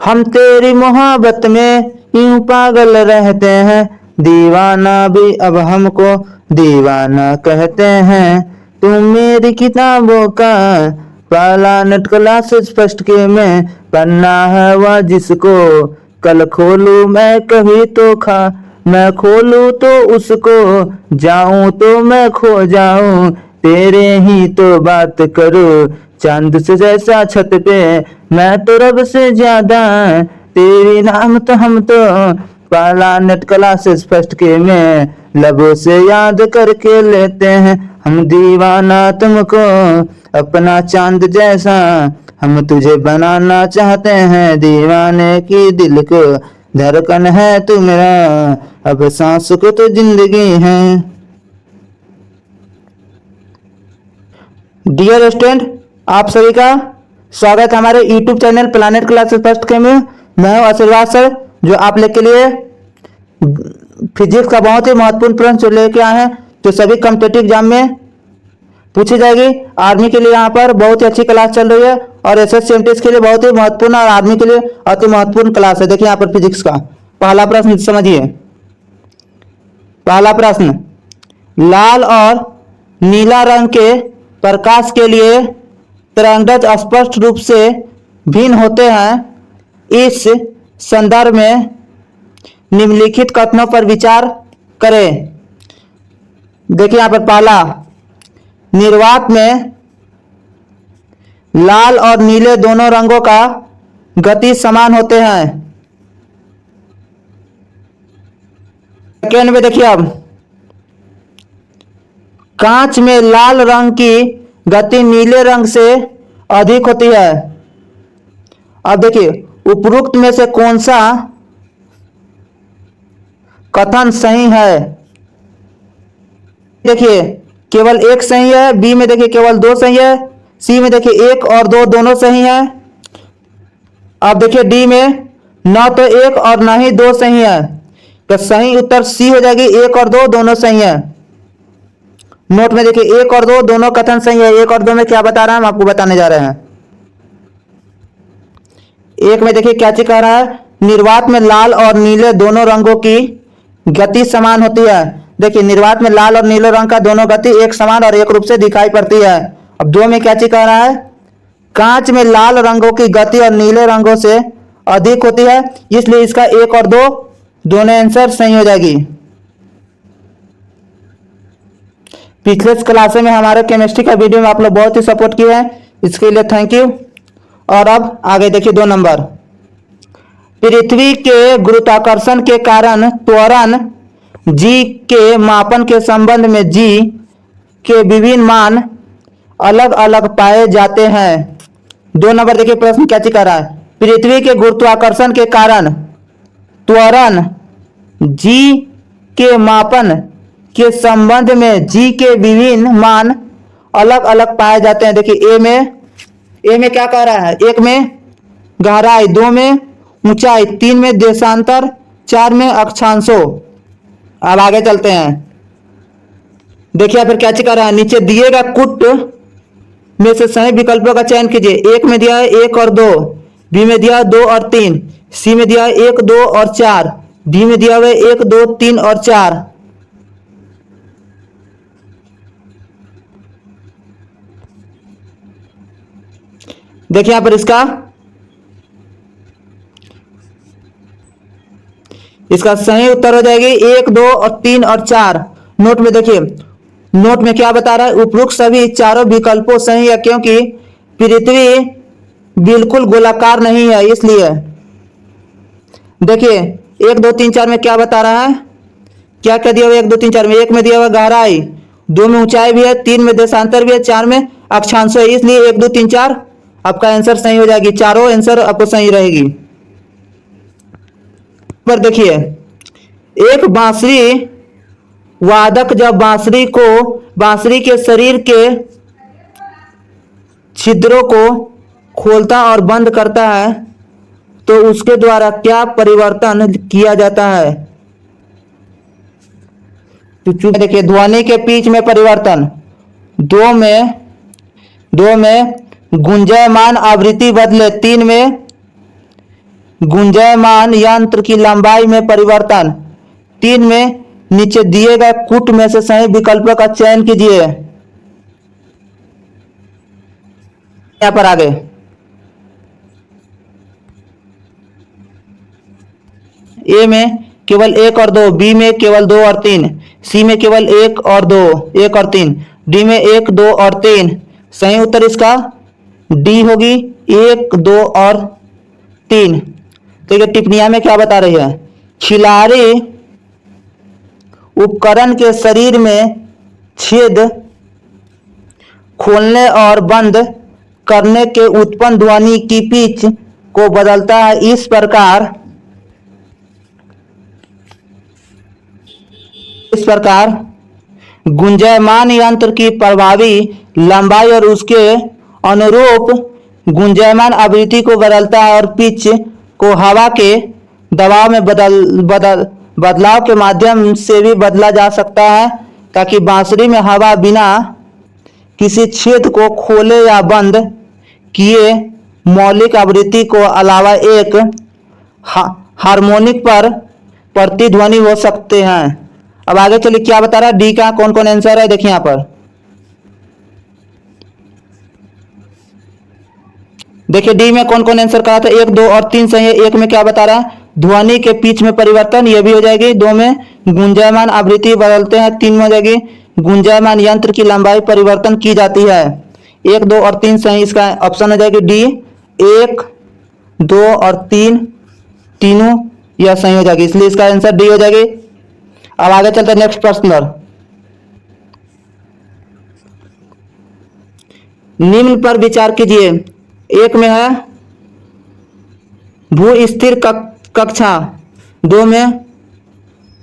हम तेरी मोहब्बत में यूं पागल रहते हैं, दीवाना भी अब हमको दीवाना कहते हैं। तुम मेरी किताबों का पहला नटकला से स्पष्ट के मैं पन्ना है वह जिसको कल खोलूं मैं कभी तो खा, मैं खोलूं तो उसको, जाऊं तो मैं खो जाऊं, तेरे ही तो बात करूं। चांद से जैसा छत पे मैं तो रब से ज्यादा, तेरी नाम तो हम तो पहला नटकला से स्पष्ट के में लबों से याद करके लेते हैं। हम दीवाना तुमको अपना चांद जैसा, हम तुझे बनाना चाहते हैं दीवाने की दिल को, धड़कन है तू मेरा अब सांस को तो जिंदगी है। डियर स्टूडेंट, आप सभी का स्वागत है हमारे YouTube channel planet classes first के में। मैं हूं आशीर्वाद सर, जो आप लोग के लिए फिजिक्स का बहुत ही महत्वपूर्ण प्रश्न लेके आए हैं, जो सभी कॉम्पिटिटिव एग्जाम में पूछी जाएगी। आर्मी के लिए यहाँ पर बहुत ही अच्छी क्लास चल रही है और SSC के लिए बहुत ही महत्वपूर्ण और आर्मी के लिए अति महत्वपूर्ण क्लास है। देखिए यहाँ पर फिजिक्स का पहला प्रश्न समझिए। पहला प्रश्न, लाल और नीला रंग के प्रकाश के लिए तरंगदैर्घ्य स्पष्ट रूप से भिन्न होते हैं। इस संदर्भ में निम्नलिखित कथनों पर विचार करें। देखिए यहाँ पर पहला, निर्वात में लाल और नीले दोनों रंगों का गति समान होते हैं। सेकेंड में देखिए, अब कांच में लाल रंग की गति नीले रंग से अधिक होती है। अब देखिए उपरोक्त में से कौन सा कथन सही है। देखिए केवल एक सही है, बी में देखिए केवल दो सही है, सी में देखिए एक और दो दोनों सही है। अब देखिए डी में न तो एक और न ही दो सही है, तो सही उत्तर सी हो जाएगी, एक और दो दोनों सही है। नोट में देखिए एक और दो दोनों कथन सही है। एक और दो में क्या बता रहा है हम आपको बताने जा रहे हैं। एक में देखिए क्या चीज कह रहा है, निर्वात में लाल और नीले दोनों रंगों की गति समान होती है। देखिए निर्वात में लाल और नीले रंग का दोनों गति एक समान और एक रूप से दिखाई पड़ती है। अब दो में क्या चीज कह रहा है, कांच में लाल रंगों की गति और नीले रंगों से अधिक होती है, इसलिए इसका एक और दो दोनों आंसर सही हो जाएगी। पिछले क्लास में हमारे केमिस्ट्री का वीडियो में आप लोग बहुत ही सपोर्ट किए हैं, इसके लिए थैंक यू। और अब आगे देखिए 2 नंबर, पृथ्वी के गुरुत्वाकर्षण के कारण त्वरण g के मापन के संबंध में g के विभिन्न मान अलग अलग पाए जाते हैं। 2 नंबर देखिए प्रश्न क्या कह रहा है, पृथ्वी के गुरुत्वाकर्षण के कारण त्वरण g के मापन के संबंध में g के विभिन्न मान अलग अलग पाए जाते हैं। देखिए ए में क्या कह रहा है, 1 में गहराई, 2 में ऊंचाई, 3 में देशांतर, 4 में अक्षांशों। अब आगे चलते हैं। देखिए फिर क्या चीज कर रहा है, नीचे दिए गए कुट में से सही विकल्पों का चयन कीजिए। 1 में दिया है 1 और 2, बी में दिया है 2 और 3, सी में दिया है 1 2 और 4, डी में दिया हुआ है 1 2 3 और 4। देखिए यहां पर इसका सही उत्तर हो जाएगी 1 2 और 3 और 4। नोट में देखिए, नोट में क्या बता रहा है, उपरोक्त सभी चारों विकल्पों सही है क्योंकि पृथ्वी बिल्कुल गोलाकार नहीं है, इसलिए। देखिए 1 2 3 4 में क्या बता रहा है, क्या क्या दिया हुआ 1 2 3 4 में, 1 में दिया हुआ गहराई, 2 में ऊंचाई भी है, 3 में देशांतर भी है, 4 में अक्षांश है, इसलिए 1 2 3 4 आपका आंसर सही हो जाएगी। चारों आंसर आपको सही रहेगी। पर देखिए एक बांसुरी वादक जब बांसुरी के शरीर के छिद्रों को खोलता और बंद करता है तो उसके द्वारा क्या परिवर्तन किया जाता है। तो देखिए ध्वनि के पिच में परिवर्तन, 2 में गुंजायमान आवृत्ति बदले, 3 में गुंजायमान यंत्र की लंबाई में परिवर्तन। 3 में नीचे दिए गए कूट में से सही विकल्प का चयन कीजिए। यहाँ पर आगे ए में केवल 1 और 2, बी में केवल 2 और 3, सी में केवल 1 और 2, 1 और 3, डी में 1, 2 और 3। सही उत्तर इसका डी होगी, 1, 2 और 3। तो ये टिप्पणियां में क्या बता रही है? खिलाड़ी उपकरण के शरीर में छेद खोलने और बंद करने के उत्पन्न ध्वनि की पिच को बदलता है इस प्रकार गुंजायमान यंत्र की प्रभावी लंबाई और उसके अनुरूप गुंजायमान आवृत्ति को बदलता है और पिच को हवा के दबाव में बदलाव के माध्यम से भी बदला जा सकता है, ताकि बांसुरी में हवा बिना किसी छेद को खोले या बंद किए मौलिक आवृत्ति को अलावा एक हार्मोनिक पर प्रतिध्वनि हो सकते हैं। अब आगे चलिए क्या बता रहा है, डी का कौन कौन आंसर है देखिए यहाँ पर। देखिए डी में कौन कौन आंसर कहा था, 1, 2 और 3 सही है। 1 में क्या बता रहा है, ध्वनि के पिच में परिवर्तन, ये भी हो जाएगी। 2 में गुंजायमान आवृत्ति बदलते हैं, 3 में हो जाएगी गुंजायमान यंत्र की लंबाई परिवर्तन की जाती है। 1, 2 और 3 सही, इसका ऑप्शन हो जाएगी डी। 1, 2 और 3 तीनों यह सही हो जाएगी, इसलिए इसका आंसर डी हो जाएगी। अब आगे चलते हैं नेक्स्ट प्रश्न। निम्न पर विचार कीजिए। 1 में है भू स्थिर कक्षा, 2 में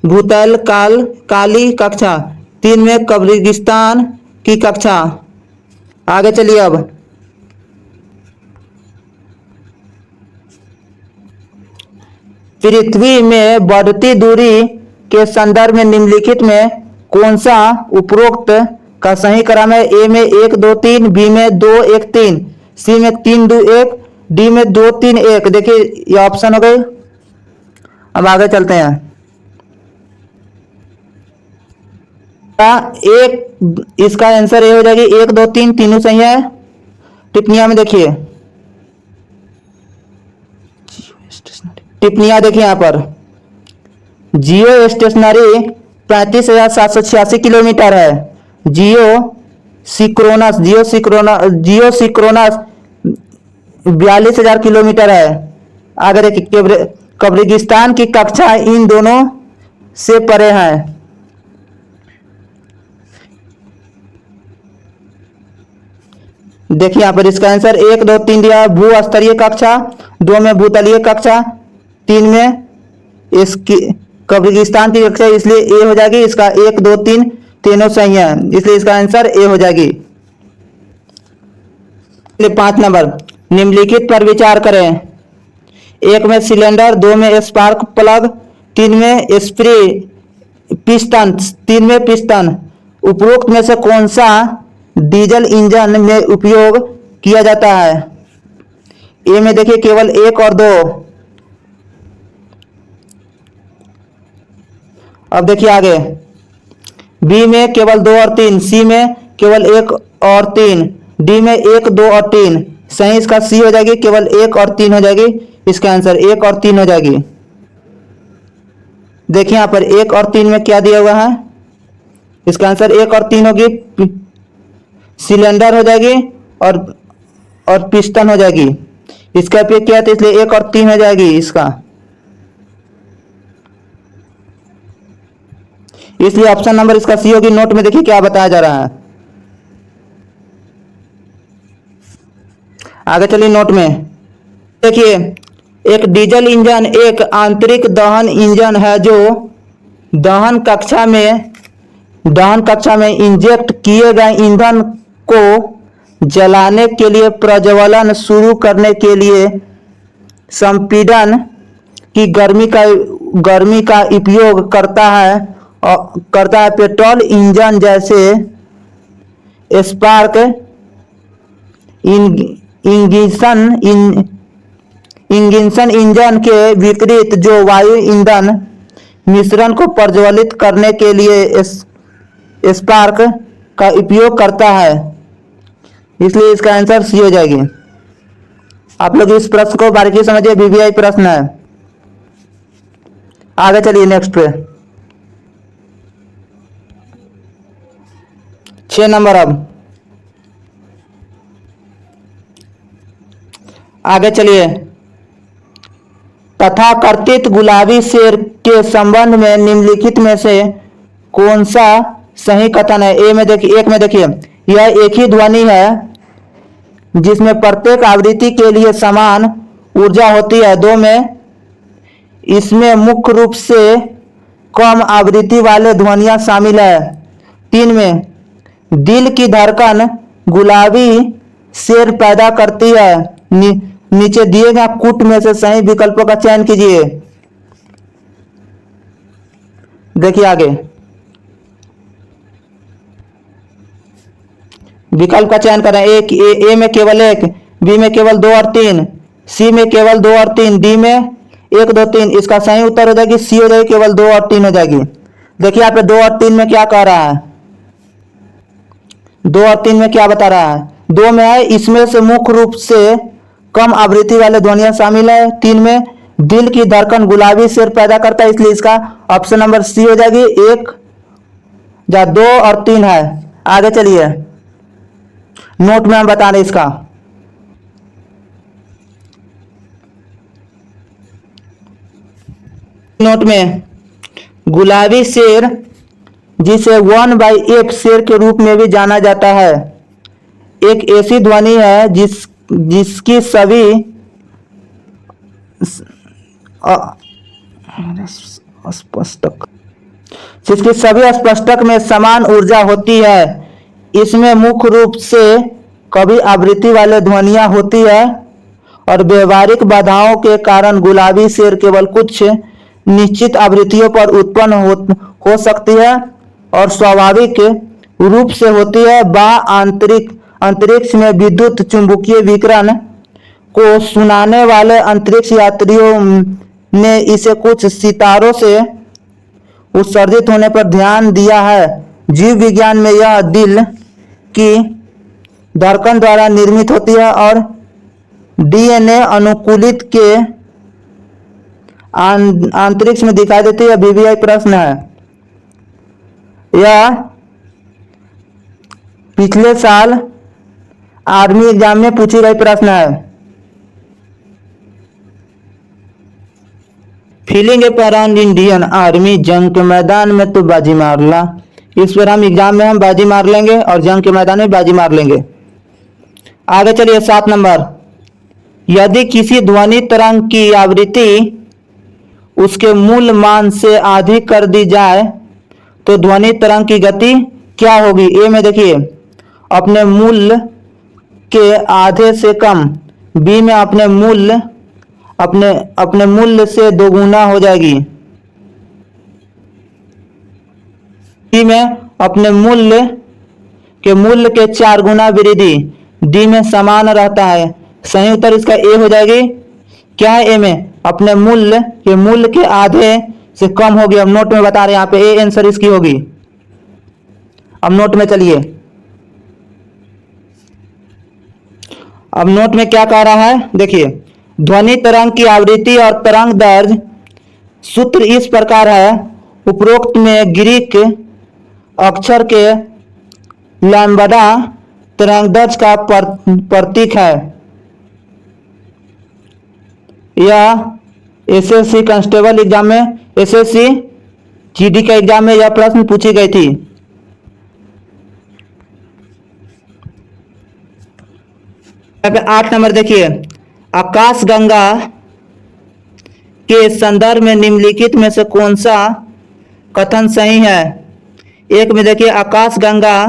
भूतल काली कक्षा, 3 में कब्रिस्तान की कक्षा। आगे चलिए अब पृथ्वी में बढ़ती दूरी के संदर्भ में निम्नलिखित में कौन सा उपरोक्त का सही क्रम है? ए में 1, 2, 3, बी में 2, 1, 3, सी में 3, 2, 1, डी में 2, 3, 1। देखिए ये ऑप्शन हो गए। अब आगे चलते हैं। एक इसका आंसर ये हो जाएगी, 1, 2, 3 तीनों सही है। टिप्पणियां में देखिए, टिप्पणियां देखिए यहाँ पर। जियो स्टेशनरी 35,786 किलोमीटर है। जियो सिक्रोनस 42,000 किलोमीटर है। आगे देखिए कब्रिस्तान की कक्षा इन दोनों से परे है। देखिए यहाँ पर इसका आंसर 1, 2, 3 दिया, भू स्तरीय कक्षा, 2 में भूतलीय कक्षा, 3 में इसकी कब्रिस्तान की कक्षा, इसलिए ए हो जाएगी। इसका 1, 2, 3 तीनों सही है, इसलिए इसका आंसर ए हो जाएगी। 5 नंबर, निम्नलिखित पर विचार करें। 1 में सिलेंडर, 2 में स्पार्क प्लग, 3 में स्प्रे पिस्टन, 3 में पिस्टन। उपरोक्त में से कौन सा डीजल इंजन में उपयोग किया जाता है? ए में देखिए केवल 1 और 2। अब देखिए आगे, बी में केवल 2 और 3, सी में केवल 1 और 3, डी में 1, 2 और 3। सही इसका सी हो जाएगी, केवल 1 और 3 हो जाएगी। इसका आंसर 1 और 3 हो जाएगी। देखिए यहाँ पर 1 और 3 में क्या दिया हुआ है, इसका आंसर 1 और 3 होगी। सिलेंडर हो जाएगी और पिस्टन हो जाएगी। इसका उपयोग किया था इसलिए 1 और 3 हो जाएगी इसका, इसलिए ऑप्शन नंबर इसका सी होगी। नोट में देखिए क्या बताया जा रहा है। आगे चलिए नोट में देखिए, एक डीजल इंजन एक आंतरिक दहन इंजन है जो दहन कक्षा में इंजेक्ट किए गए ईंधन को जलाने के लिए प्रज्वलन शुरू करने के लिए संपीड़न की गर्मी का उपयोग करता है पेट्रोल इंजन जैसे स्पार्क इग्निशन इंजन के विपरीत जो वायु ईंधन मिश्रण को प्रज्वलित करने के लिए स्पार्क का उपयोग करता है, इसलिए इसका आंसर सी हो जाएगी। आप लोग इस प्रश्न को बारीकी समझिए, वीवीआई प्रश्न है। आगे चलिए नेक्स्ट पे 6 नंबर। अब आगे चलिए, तथाकथित गुलाबी शेर के संबंध में निम्नलिखित में से कौन सा सही कथन है? एक में देखिए, यह एक ही ध्वनि है जिसमें प्रत्येक आवृत्ति के लिए समान ऊर्जा होती है। 2 में, इसमें मुख्य रूप से कम आवृत्ति वाले ध्वनियां शामिल है। 3 में, दिल की धड़कन गुलाबी शेर पैदा करती है। नीचे दिए गए कूट में से सही विकल्पों का चयन कीजिए। देखिए आगे विकल्प का चयन करें। एक ए में केवल 1, बी में केवल 2 और 3, सी में केवल 2 और 3, डी में 1 2 3। इसका सही उत्तर हो जाएगी सी हो जाएगी, केवल 2 और 3 हो जाएगी। देखिए यहाँ पे 2 और 3 में क्या कह रहा है, 2 और 3 में क्या बता रहा है? 2 में है इसमें से मुख्य रूप से कम आवृत्ति वाले ध्वनियां शामिल है। 3 में दिल की धड़कन गुलाबी शेर पैदा करता है, इसलिए इसका ऑप्शन नंबर सी हो जाएगी। 1 या 2 और 3 है। आगे चलिए, नोट में हम बता रहे इसका। नोट में गुलाबी शेर, जिसे 1/f शेर के रूप में भी जाना जाता है, एक ऐसी ध्वनि है जिसकी सभी स्पष्टक में समान ऊर्जा होती है। इसमें मुख्य रूप से कभी आवृत्ति वाले ध्वनियां होती है और व्यवहारिक बाधाओं के कारण गुलाबी शेर केवल कुछ निश्चित आवृत्तियों पर उत्पन्न हो सकती है और स्वाभाविक रूप से होती है। अंतरिक्ष में विद्युत चुंबकीय विकिरण को सुनाने वाले अंतरिक्ष यात्रियों ने इसे कुछ सितारों से उत्सर्जित होने पर ध्यान दिया है। जीव विज्ञान में यह दिल की धड़कन द्वारा निर्मित होती है और डीएनए अनुकूलित के अंतरिक्ष में दिखाई देती है। वीवीआई प्रश्न है, यह पिछले साल आर्मी एग्जाम में पूछी गई प्रश्न है। फीलिंग अराउंड इंडियन आर्मी, जंग के मैदान में तो बाजी मार ला। इस बार हम एग्जाम में हम बाजी मार लेंगे और जंग के मैदान में बाजी मार लेंगे। आगे चलिए 7 नंबर, यदि किसी ध्वनि तरंग की आवृत्ति उसके मूल मान से आधी कर दी जाए तो ध्वनि तरंग की गति क्या होगी? ए में देखिए, अपने मूल के आधे से कम। बी में अपने मूल्य से दोगुना हो जाएगी। सी में अपने मूल्य के 4 गुना वृद्धि। डी में समान रहता है। सही उत्तर इसका ए हो जाएगी। क्या है ए में? अपने मूल्य के आधे से कम होगी। अब नोट में बता रहे हैं यहाँ पे ए आंसर इसकी होगी। अब नोट में चलिए, अब नोट में क्या कह रहा है देखिए, ध्वनि तरंग की आवृत्ति और तरंग दैर्घ्य सूत्र इस प्रकार है। उपरोक्त में ग्रीक अक्षर के लैम्बडा तरंग दैर्घ्य का प्रतीक है। यह एसएससी कांस्टेबल एग्जाम में, एसएससी जीडी का एग्जाम में यह प्रश्न पूछी गई थी। यहाँ पे 8 नंबर देखिए, आकाशगंगा के संदर्भ में निम्नलिखित में से कौन सा कथन सही है? एक में देखिए, आकाशगंगा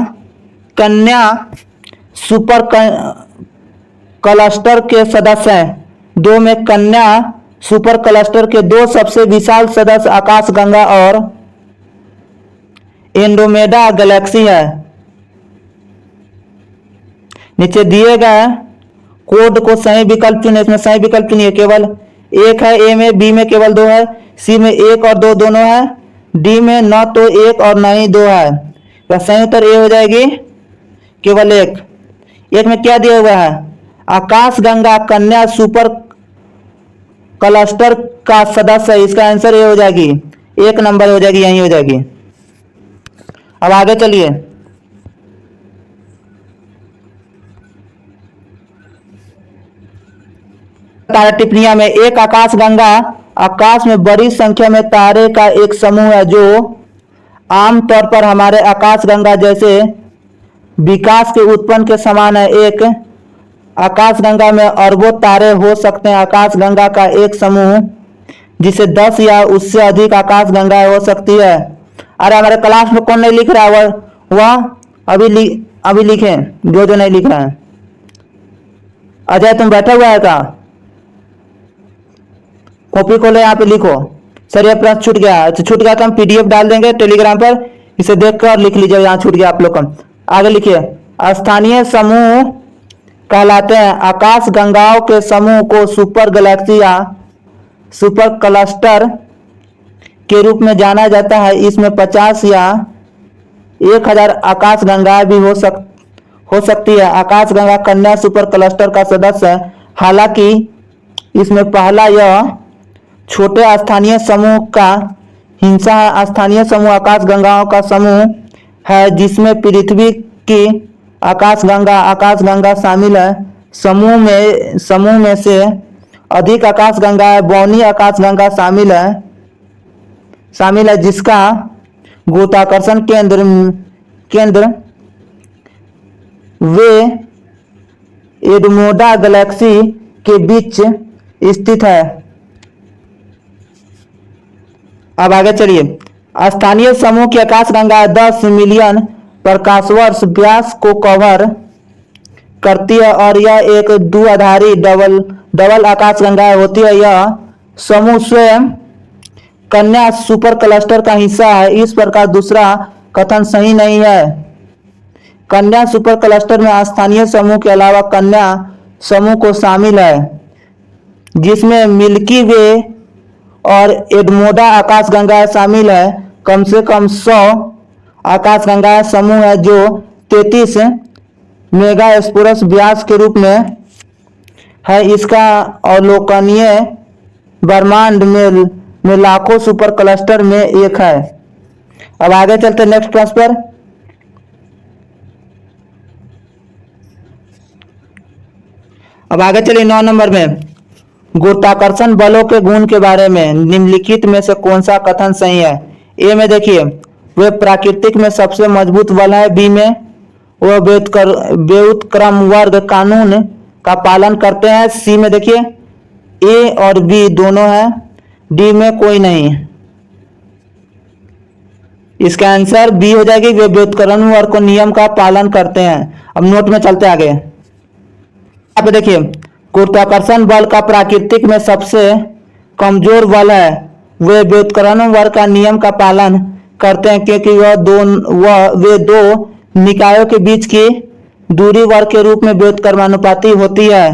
कन्या सुपर क्लस्टर के सदस्य हैं। 2 में कन्या सुपर क्लस्टर के 2 सबसे विशाल सदस्य आकाशगंगा और एंड्रोमेडा गैलेक्सी है। नीचे दिए गए कोड को सही विकल्प चुने, इसमें सही विकल्प चुनिए, केवल एक है ए में, बी में केवल दो है, सी में एक और दो दोनों है, डी में न तो एक और न ही दो है। तो सही उत्तर ए हो जाएगी, केवल एक। एक में क्या दिया हुआ है, आकाश गंगा कन्या सुपर क्लस्टर का सदस्य है, इसका आंसर ये हो जाएगी, एक नंबर हो जाएगी, यही हो जाएगी। अब आगे चलिए, तारा टिप्पणियां में, एक आकाश गंगा आकाश में बड़ी संख्या में तारे का एक समूह है जो आमतौर पर हमारे आकाश गंगा जैसे विकास के उत्पन्न के समान है। एक आकाश गंगा में अरबों तारे हो सकते हैं। आकाश गंगा का एक समूह जिसे 10 या उससे अधिक आकाश गंगाएं हो सकती है। अरे हमारे क्लास में कौन नहीं लिख रहा है, वह अभी लिखे, जो नहीं लिख रहा है। अजय तुम बैठा हुआ है क्या, कॉपी खोलो, यहाँ पे लिखो। सर ये प्रश्न छूट गया, तो छूट गया तो हम पीडीएफ डाल देंगे टेलीग्राम पर, इसे देखकर लिख लीजिए, यहाँ छूट गया आप लोग का। आगे लिखिए, स्थानीय समूह कहलाते हैं। आकाश गंगाओं के समूह को सुपर गैलेक्सी या सुपर क्लस्टर के रूप में जाना जाता है। इसमें 50 या 1000 आकाश गंगाएं भी हो सकती है। आकाश गंगा कन्या सुपर क्लस्टर का सदस्य है। हालांकि इसमें पहला यह छोटे स्थानीय समूह का हिस्सा है। स्थानीय समूह आकाश गंगाओं का समूह है जिसमें पृथ्वी की आकाश गंगा शामिल है। समूह में से अधिक आकाश गंगा है, बौनी आकाश गंगा शामिल है जिसका गुरुत्वाकर्षण केंद्र वे एडमोडा गैलेक्सी के बीच स्थित है। अब आगे चलिए, स्थानीय समूह की आकाश गंगा 10 मिलियन प्रकाश वर्ष व्यास को कवर करती है और यह एक द्विआधारी डबल आकाश गंगा होती है। यह समूह स्वयं कन्या सुपर क्लस्टर का हिस्सा है। इस प्रकार दूसरा कथन सही नहीं है। कन्या सुपर क्लस्टर में स्थानीय समूह के अलावा कन्या समूह को शामिल है जिसमें मिल्की वे और एडमोडा आकाश गंगा शामिल है। कम से कम 100 आकाश गंगा समूह है जो 33 मेगा स्पोरस व्यास के रूप में है। इसका अवलोकनीय ब्रह्मांड में लाखों सुपर क्लस्टर में एक है। अब आगे चलते नेक्स्ट प्रश्न पर। अब आगे चलिए 9 नंबर में, गुरुत्वाकर्षण बलों के गुण के बारे में निम्नलिखित में से कौन सा कथन सही है। ए में देखिए, वे प्राकृतिक में सबसे मजबूत बल है। बी में वह व्युत्क्रम वर्ग कानून का पालन करते हैं। सी में देखिए ए और बी दोनों है। डी में कोई नहीं। इसका आंसर बी हो जाएगी, वे व्युत्क्रम वर्ग को नियम का पालन करते हैं। अब नोट में चलते आगे, यहाँ पे देखिए, गुरुत्वाकर्षण बल का प्राकृतिक में सबसे कमजोर बल है। वे व्युत्क्रम वर्ग का नियम का पालन करते हैं क्योंकि वे दो निकायों के बीच की दूरी वर्ग के रूप में व्युत्क्रमानुपाती होती है।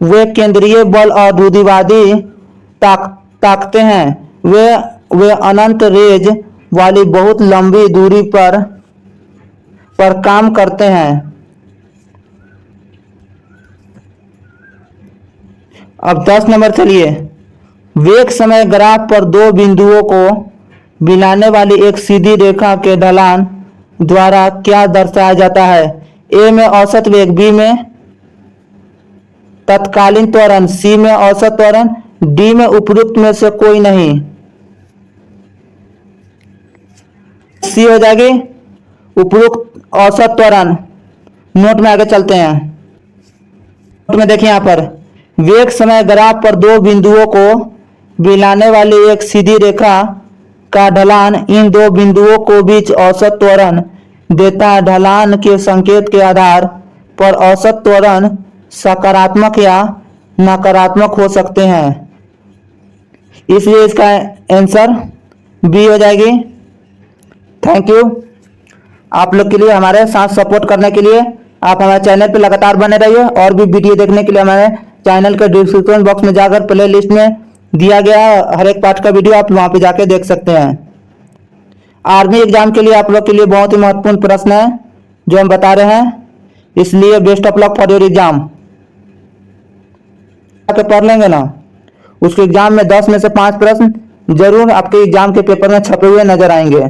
वे केंद्रीय बल और रूढ़िवादी ताकते हैं। वे अनंत रेंज वाली बहुत लंबी दूरी पर काम करते हैं। अब 10 नंबर चलिए, वेग समय ग्राफ पर दो बिंदुओं को मिलाने वाली एक सीधी रेखा के ढलान द्वारा क्या दर्शाया जाता है। ए में औसत वेग, बी में तत्कालीन त्वरण, सी में औसत त्वरण, डी में उपरोक्त में से कोई नहीं। सी हो जाएगी उपरोक्त औसत त्वरण। नोट में आगे चलते हैं। नोट में देखिए, यहाँ पर वेग समय ग्राफ पर दो बिंदुओं को मिलाने वाली एक सीधी रेखा का ढलान इन दो बिंदुओं को बीच औसत त्वरण देता है। ढलान के संकेत के आधार पर औसत त्वरण सकारात्मक या नकारात्मक हो सकते हैं, इसलिए इसका आंसर बी हो जाएगी। थैंक यू आप लोग के लिए, हमारे साथ सपोर्ट करने के लिए। आप हमारे चैनल पर लगातार बने रहिए। और भी वीडियो देखने के लिए हमारे चैनल के डिस्क्रिप्शन बॉक्स में जाकर प्ले लिस्ट में दिया गया है हर एक पार्ट का वीडियो, आप वहां पे जाके देख सकते हैं। आर्मी एग्जाम के लिए आप लोग के लिए बहुत ही महत्वपूर्ण प्रश्न है जो हम बता रहे हैं, इसलिए best of luck for your exam. पढ़ लेंगे ना, उसके एग्जाम में 10 में से 5 प्रश्न जरूर आपके एग्जाम के पेपर में छपे हुए नजर आएंगे।